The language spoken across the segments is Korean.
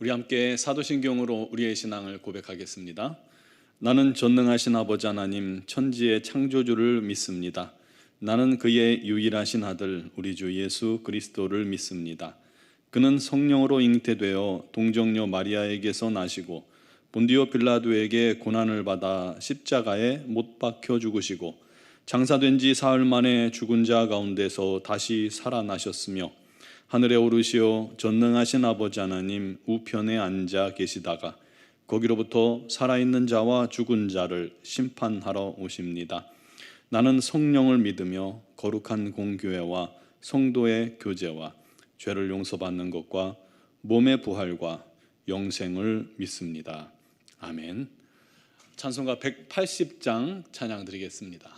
우리 함께 사도신경으로 우리의 신앙을 고백하겠습니다. 나는 전능하신 아버지 하나님 천지의 창조주를 믿습니다. 나는 그의 유일하신 아들 우리 주 예수 그리스도를 믿습니다. 그는 성령으로 잉태되어 동정녀 마리아에게서 나시고 본디오 빌라도에게 고난을 받아 십자가에 못 박혀 죽으시고 장사된 지 사흘 만에 죽은 자 가운데서 다시 살아나셨으며 하늘에 오르시어 전능하신 아버지 하나님 우편에 앉아 계시다가 거기로부터 살아있는 자와 죽은 자를 심판하러 오십니다. 나는 성령을 믿으며 거룩한 공교회와 성도의 교제와 죄를 용서받는 것과 몸의 부활과 영생을 믿습니다. 아멘. 찬송가 180장 찬양 드리겠습니다.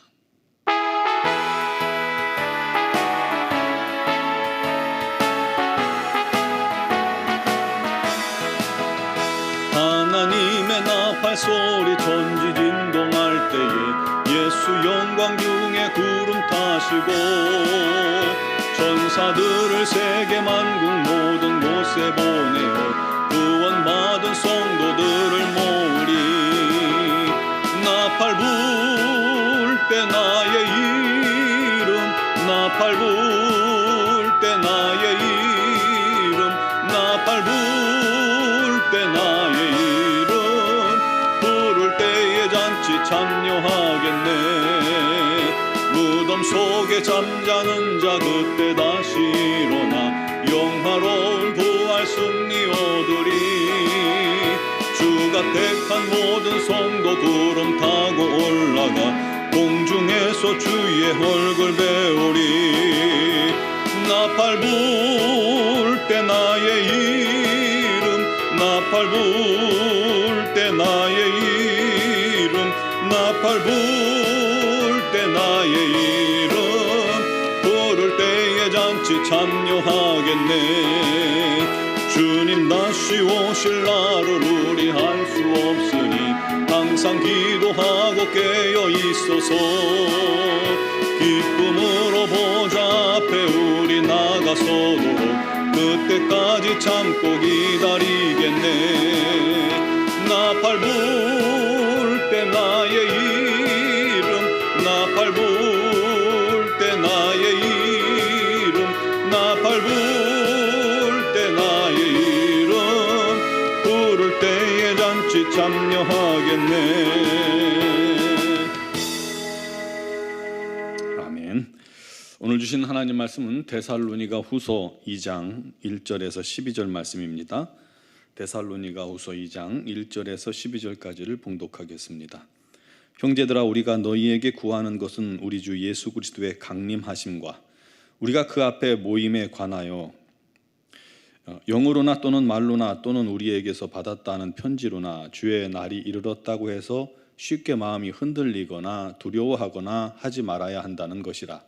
하나님의 나팔 소리 천지 진동할 때에 예수 영광 중에 구름 타시고 천사들을 세계 만국 모든 곳에 보내어 구원받은 성도들을 모으리. 나팔 불 때 나의 이름 나팔 불 때 나의 이름 나팔 불 때 나의 이름 부를 때에 잔치 참여하겠네. 무덤 속에 잠자는 자 그때 다시 일어나 영화로운 부활 승리 얻으리. 주가 택한 모든 성도 구름 타고 올라가 공중에서 주의 얼굴 배우리. 나팔 불 때 나의 이름 나팔 불 때 나의 이름 나팔 불 때 나의 이름 부를 때에 잔치 참여하겠네. 주님 다시 오실 날을 우리 알 수 없으니 항상 기도하고 깨어 있어서 기쁨으로 보좌 앞에 우리 나가서도록 그때까지 참고 기다리겠네. 나팔 불 때 나의 이름 나팔 불 때 나의 이름 나팔 불 때 나의 이름 부를 때에 잔치 참여하겠네. 아멘. 오늘 주신 하나님 말씀은 데살로니가 후서 2장 1절에서 12절 말씀입니다. 데살로니가 후서 2장 1절에서 12절까지를 봉독하겠습니다. 형제들아 우리가 너희에게 구하는 것은 우리 주 예수 그리스도의 강림하심과 우리가 그 앞에 모임에 관하여 영으로나 또는 말로나 또는 우리에게서 받았다는 편지로나 주의 날이 이르렀다고 해서 쉽게 마음이 흔들리거나 두려워하거나 하지 말아야 한다는 것이라.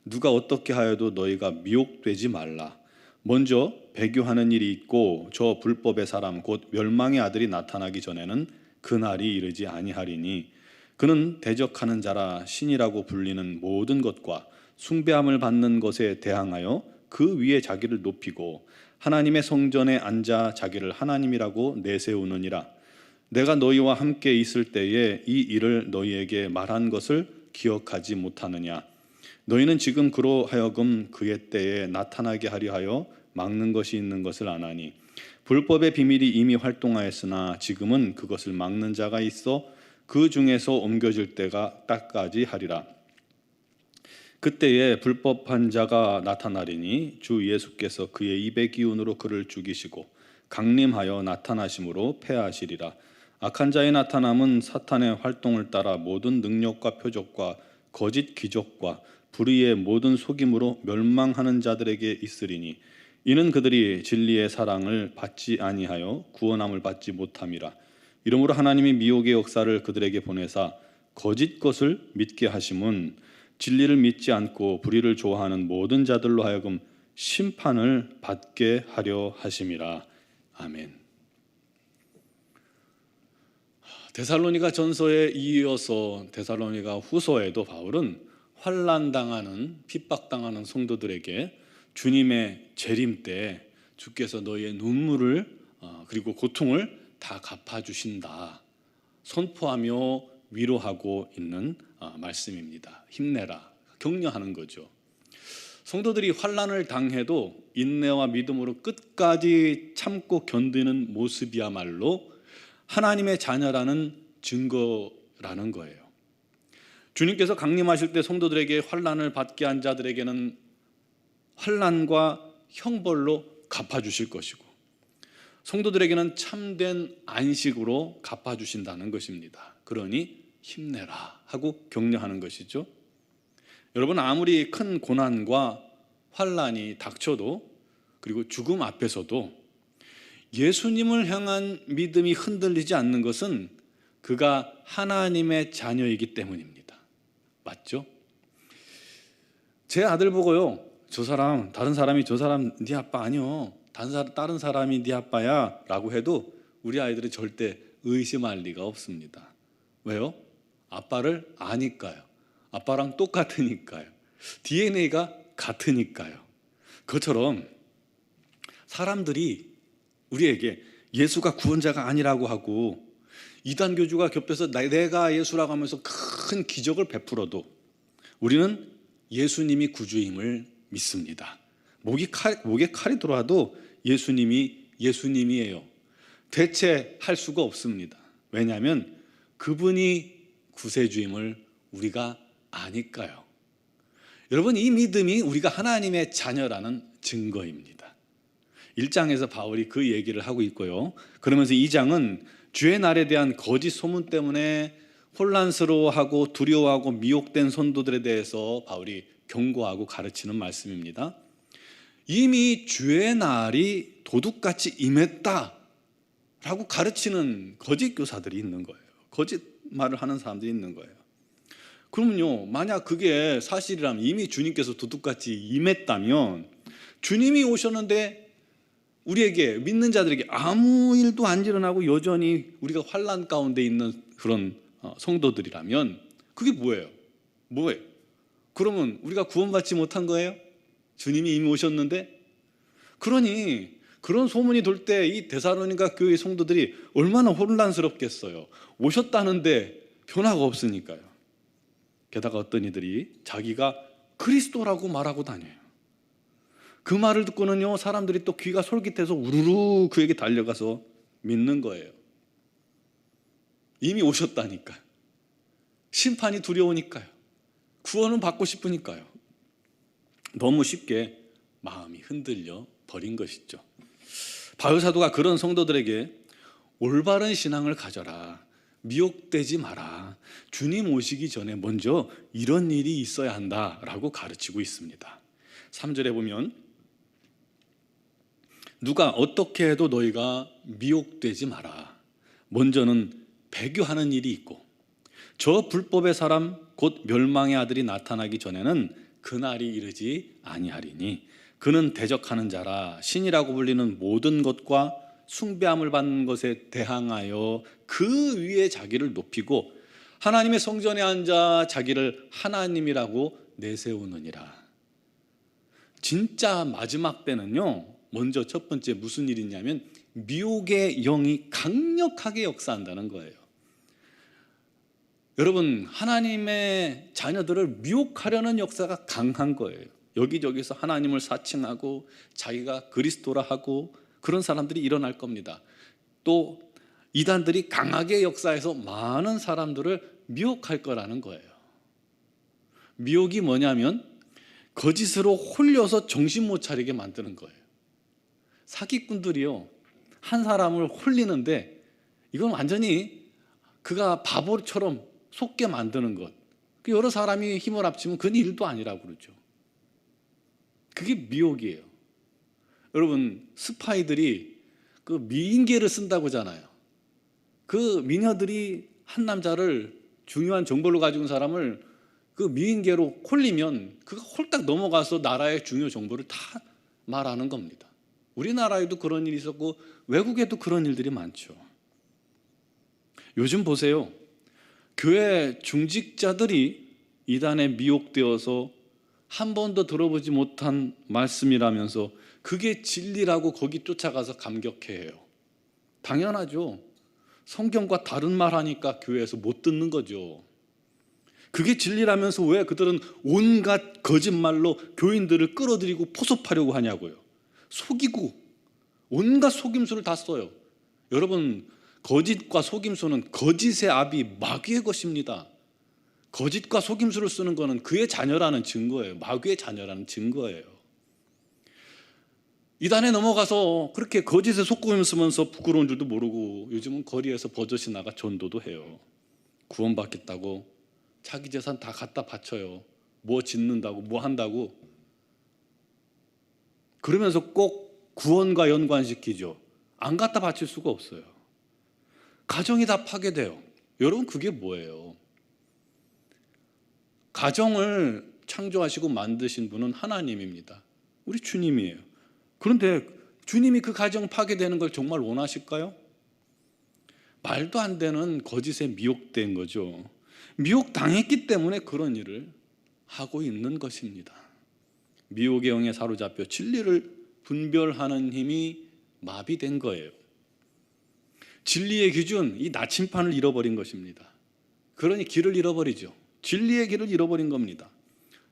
누가 어떻게 하여도 너희가 미혹되지 말라. 먼저 배교하는 일이 있고 저 불법의 사람 곧 멸망의 아들이 나타나기 전에는 그 날이 이르지 아니하리니 그는 대적하는 자라 신이라고 불리는 모든 것과 숭배함을 받는 것에 대항하여 그 위에 자기를 높이고 하나님의 성전에 앉아 자기를 하나님이라고 내세우느니라. 내가 너희와 함께 있을 때에 이 일을 너희에게 말한 것을 기억하지 못하느냐. 너희는 지금 그로 하여금 그의 때에 나타나게 하려 하여 막는 것이 있는 것을 아나니 불법의 비밀이 이미 활동하였으나 지금은 그것을 막는 자가 있어 그 중에서 옮겨질 때가 딱까지 하리라. 그때에 불법한 자가 나타나리니 주 예수께서 그의 입의 기운으로 그를 죽이시고 강림하여 나타나심으로 패하시리라. 악한 자의 나타남은 사탄의 활동을 따라 모든 능력과 표적과 거짓 기적과 불의의 모든 속임으로 멸망하는 자들에게 있으리니 이는 그들이 진리의 사랑을 받지 아니하여 구원함을 받지 못함이라. 이러므로 하나님이 미혹의 역사를 그들에게 보내사 거짓 것을 믿게 하심은 진리를 믿지 않고 불의를 좋아하는 모든 자들로 하여금 심판을 받게 하려 하심이라. 아멘. 데살로니가 전서에 이어서 데살로니가 후서에도 바울은 환난당하는 핍박당하는 성도들에게 주님의 재림 때 주께서 너희의 눈물을 그리고 고통을 다 갚아주신다 선포하며 위로하고 있는 말씀입니다. 힘내라, 격려하는 거죠. 성도들이 환난을 당해도 인내와 믿음으로 끝까지 참고 견디는 모습이야말로 하나님의 자녀라는 증거라는 거예요. 주님께서 강림하실 때 성도들에게 환난을 받게 한 자들에게는 환난과 형벌로 갚아주실 것이고, 성도들에게는 참된 안식으로 갚아주신다는 것입니다. 그러니 힘내라 하고 격려하는 것이죠. 여러분, 아무리 큰 고난과 환난이 닥쳐도, 그리고 죽음 앞에서도 예수님을 향한 믿음이 흔들리지 않는 것은 그가 하나님의 자녀이기 때문입니다. 맞죠? 제 아들 보고요, 저 사람, 다른 사람이 저 사람 네 아빠 아니요, 다른 사람이 네 아빠야 라고 해도 우리 아이들은 절대 의심할 리가 없습니다. 왜요? 아빠를 아니까요. 아빠랑 똑같으니까요. DNA가 같으니까요. 그것처럼 사람들이 우리에게 예수가 구원자가 아니라고 하고 이단 교주가 겹쳐서 내가 예수라고 하면서 큰 기적을 베풀어도 우리는 예수님이 구주임을 믿습니다. 목에 칼이 들어와도 예수님이 예수님이에요. 대체할 수가 없습니다. 왜냐하면 그분이 구세주임을 우리가 아니까요. 여러분, 이 믿음이 우리가 하나님의 자녀라는 증거입니다. 1장에서 바울이 그 얘기를 하고 있고요. 그러면서 2장은 주의 날에 대한 거짓 소문 때문에 혼란스러워하고 두려워하고 미혹된 성도들에 대해서 바울이 경고하고 가르치는 말씀입니다. 이미 주의 날이 도둑같이 임했다라고 가르치는 거짓 교사들이 있는 거예요. 거짓말을 하는 사람들이 있는 거예요. 그러면요, 만약 그게 사실이라면, 이미 주님께서 도둑같이 임했다면 주님이 오셨는데 우리에게, 믿는 자들에게 아무 일도 안 일어나고 여전히 우리가 환난 가운데 있는 그런 성도들이라면 그게 뭐예요? 그러면 우리가 구원받지 못한 거예요? 주님이 이미 오셨는데? 그러니 그런 소문이 돌 때 이 데살로니가 교회 성도들이 얼마나 혼란스럽겠어요. 오셨다는데 변화가 없으니까요. 게다가 어떤 이들이 자기가 그리스도라고 말하고 다녀요. 그 말을 듣고는요, 사람들이 또 귀가 솔깃해서 우르르 그에게 달려가서 믿는 거예요. 이미 오셨다니까. 심판이 두려우니까요. 구원은 받고 싶으니까요. 너무 쉽게 마음이 흔들려 버린 것이죠. 바울 사도가 그런 성도들에게 올바른 신앙을 가져라, 미혹되지 마라, 주님 오시기 전에 먼저 이런 일이 있어야 한다라고 가르치고 있습니다. 3절에 보면 누가 어떻게 해도 너희가 미혹되지 마라. 먼저는 배교하는 일이 있고 저 불법의 사람 곧 멸망의 아들이 나타나기 전에는 그날이 이르지 아니하리니 그는 대적하는 자라 신이라고 불리는 모든 것과 숭배함을 받는 것에 대항하여 그 위에 자기를 높이고 하나님의 성전에 앉아 자기를 하나님이라고 내세우느니라. 진짜 마지막 때는요, 먼저 첫 번째 무슨 일이 있냐면 미혹의 영이 강력하게 역사한다는 거예요. 여러분, 하나님의 자녀들을 미혹하려는 역사가 강한 거예요. 여기저기서 하나님을 사칭하고 자기가 그리스도라 하고 그런 사람들이 일어날 겁니다. 또 이단들이 강하게 역사해서 많은 사람들을 미혹할 거라는 거예요. 미혹이 뭐냐면 거짓으로 홀려서 정신 못 차리게 만드는 거예요. 사기꾼들이요, 한 사람을 홀리는데 이건 완전히 그가 바보처럼 속게 만드는 것. 여러 사람이 힘을 합치면 그건 일도 아니라고 그러죠. 그게 미혹이에요. 여러분, 스파이들이 그 미인계를 쓴다고 하잖아요. 그 미녀들이 한 남자를, 중요한 정보를 가지고 있는 사람을 그 미인계로 홀리면 그가 홀딱 넘어가서 나라의 중요 정보를 다 말하는 겁니다. 우리나라에도 그런 일이 있었고 외국에도 그런 일들이 많죠. 요즘 보세요. 교회 중직자들이 이단에 미혹되어서 한 번도 들어보지 못한 말씀이라면서 그게 진리라고 거기 쫓아가서 감격해해요. 당연하죠. 성경과 다른 말 하니까 교회에서 못 듣는 거죠. 그게 진리라면서 왜 그들은 온갖 거짓말로 교인들을 끌어들이고 포섭하려고 하냐고요. 속이고 온갖 속임수를 다 써요. 여러분, 거짓과 속임수는 거짓의 압이 마귀의 것입니다. 거짓과 속임수를 쓰는 것은 그의 자녀라는 증거예요. 마귀의 자녀라는 증거예요. 이단에 넘어가서 그렇게 거짓에 속고 쓰면서 부끄러운 줄도 모르고 요즘은 거리에서 버젓이 나가 전도도 해요. 구원받겠다고 자기 재산 다 갖다 바쳐요. 뭐 짓는다고 뭐 한다고. 그러면서 꼭 구원과 연관시키죠. 안 갖다 바칠 수가 없어요. 가정이 다 파괴돼요. 여러분, 그게 뭐예요? 가정을 창조하시고 만드신 분은 하나님입니다. 우리 주님이에요. 그런데 주님이 그 가정 파괴되는 걸 정말 원하실까요? 말도 안 되는 거짓에 미혹된 거죠. 미혹당했기 때문에 그런 일을 하고 있는 것입니다. 미혹의 영에 사로잡혀 진리를 분별하는 힘이 마비된 거예요. 진리의 기준, 이 나침판을 잃어버린 것입니다. 그러니 길을 잃어버리죠. 진리의 길을 잃어버린 겁니다.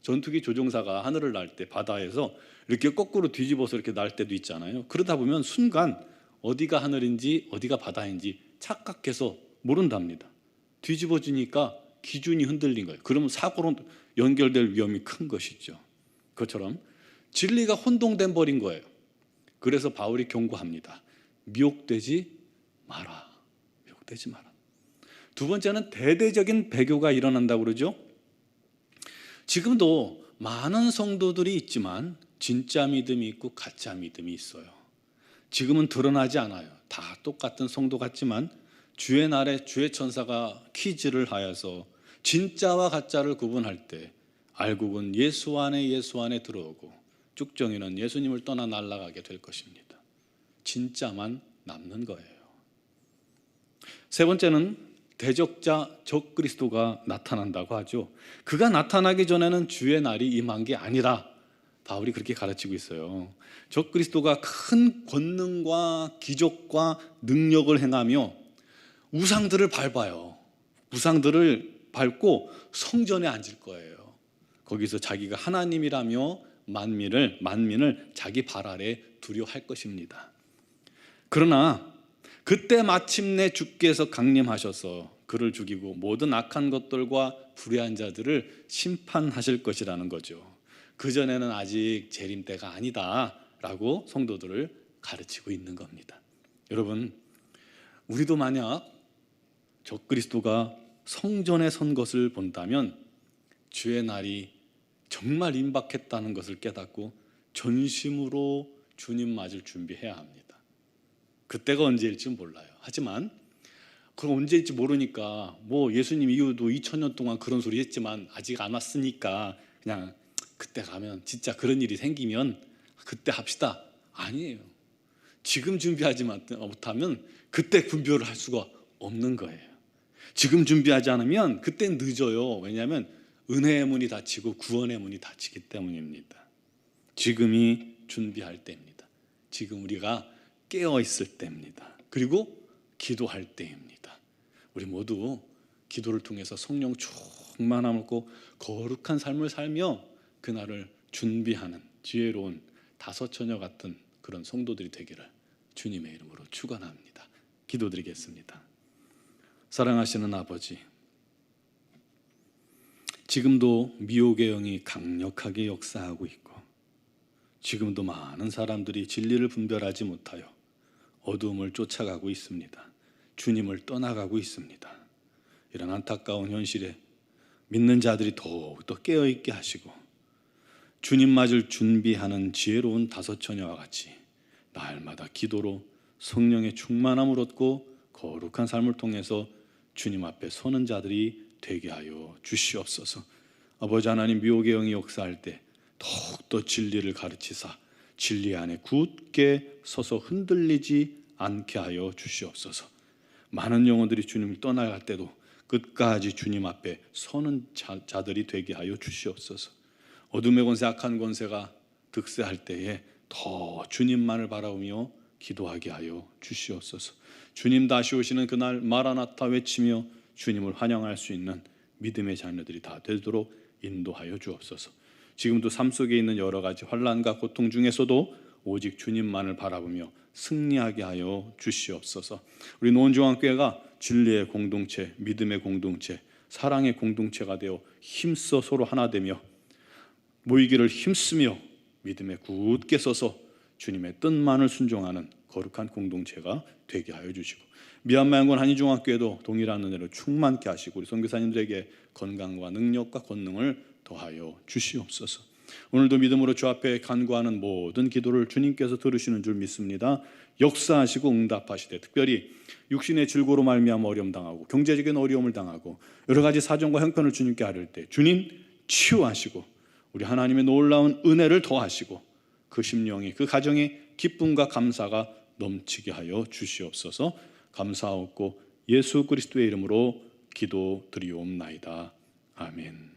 전투기 조종사가 하늘을 날 때 바다에서 이렇게 거꾸로 뒤집어서 이렇게 날 때도 있잖아요. 그러다 보면 순간 어디가 하늘인지 어디가 바다인지 착각해서 모른답니다. 뒤집어지니까 기준이 흔들린 거예요. 그러면 사고로 연결될 위험이 큰 것이죠. 그것처럼 진리가 혼동돼 버린 거예요. 그래서 바울이 경고합니다. 미혹되지 마라. 미혹되지 마라. 두 번째는 대대적인 배교가 일어난다고 그러죠. 지금도 많은 성도들이 있지만 진짜 믿음이 있고 가짜 믿음이 있어요. 지금은 드러나지 않아요. 다 똑같은 성도 같지만 주의 날에 주의 천사가 퀴즈를 하여서 진짜와 가짜를 구분할 때 알곡은 예수 안에 들어오고 쭉정이는 예수님을 떠나 날아가게 될 것입니다. 진짜만 남는 거예요. 세 번째는 대적자 적그리스도가 나타난다고 하죠. 그가 나타나기 전에는 주의 날이 임한 게 아니라 바울이 그렇게 가르치고 있어요. 적그리스도가 큰 권능과 기적과 능력을 행하며 우상들을 밟아요. 우상들을 밟고 성전에 앉을 거예요. 거기서 자기가 하나님이라며 만민을 자기 발 아래 두려 할 것입니다. 그러나 그때 마침내 주께서 강림하셔서 그를 죽이고 모든 악한 것들과 불의한 자들을 심판하실 것이라는 거죠. 그전에는 아직 재림 때가 아니다라고 성도들을 가르치고 있는 겁니다. 여러분, 우리도 만약 적그리스도가 성전에 선 것을 본다면 주의 날이 정말 임박했다는 것을 깨닫고 전심으로 주님 맞을 준비해야 합니다. 그때가 언제일지 몰라요. 하지만 그럼 언제일지 모르니까 뭐 예수님 이후도 2000년 동안 그런 소리 했지만 아직 안 왔으니까 그냥 그때 가면 진짜 그런 일이 생기면 그때 합시다. 아니에요. 지금 준비하지 못하면 그때 분별을 할 수가 없는 거예요. 지금 준비하지 않으면 그땐 늦어요. 왜냐하면 은혜의 문이 닫히고 구원의 문이 닫히기 때문입니다. 지금이 준비할 때입니다. 지금 우리가 깨어 있을 때입니다. 그리고 기도할 때입니다. 우리 모두 기도를 통해서 성령 충만함을 얻고 거룩한 삶을 살며 그날을 준비하는 지혜로운 다섯 처녀 같은 그런 성도들이 되기를 주님의 이름으로 축원합니다. 기도드리겠습니다. 사랑하시는 아버지, 지금도 미혹의 영이 강력하게 역사하고 있고 지금도 많은 사람들이 진리를 분별하지 못하여 어두움을 쫓아가고 있습니다. 주님을 떠나가고 있습니다. 이런 안타까운 현실에 믿는 자들이 더욱더 깨어있게 하시고 주님 맞을 준비하는 지혜로운 다섯 처녀와 같이 날마다 기도로 성령의 충만함을 얻고 거룩한 삶을 통해서 주님 앞에 서는 자들이 되게 하여 주시옵소서. 아버지 하나님, 미혹의 영이 역사할 때 더욱더 진리를 가르치사 진리 안에 굳게 서서 흔들리지 않게 하여 주시옵소서. 많은 영혼들이 주님을 떠나갈 때도 끝까지 주님 앞에 서는 자들이 되게 하여 주시옵소서. 어둠의 권세, 악한 권세가 득세할 때에 더 주님만을 바라보며 기도하게 하여 주시옵소서. 주님 다시 오시는 그날 마라나타 외치며 주님을 환영할 수 있는 믿음의 자녀들이 다 되도록 인도하여 주옵소서. 지금도 삶 속에 있는 여러 가지 환난과 고통 중에서도 오직 주님만을 바라보며 승리하게 하여 주시옵소서. 우리 노원중앙교회가 진리의 공동체, 믿음의 공동체, 사랑의 공동체가 되어 힘써 서로 하나 되며 모이기를 힘쓰며 믿음에 굳게 서서 주님의 뜻만을 순종하는 거룩한 공동체가 되게 하여 주시고, 미얀마 yangon 한인중앙교회도 동일한 은혜로 충만케 하시고 우리 선교사님들에게 건강과 능력과 권능을 더하여 주시옵소서. 오늘도 믿음으로 주 앞에 간구하는 모든 기도를 주님께서 들으시는 줄 믿습니다. 역사하시고 응답하시되, 특별히 육신의 질고로 말미암아 어려움 당하고 경제적인 어려움을 당하고 여러 가지 사정과 형편을 주님께 아뢰을 때 주님 치유하시고 우리 하나님의 놀라운 은혜를 더하시고 그 심령이, 그 가정에 기쁨과 감사가 넘치게 하여 주시옵소서. 감사하옵고 예수 그리스도의 이름으로 기도드리옵나이다. 아멘.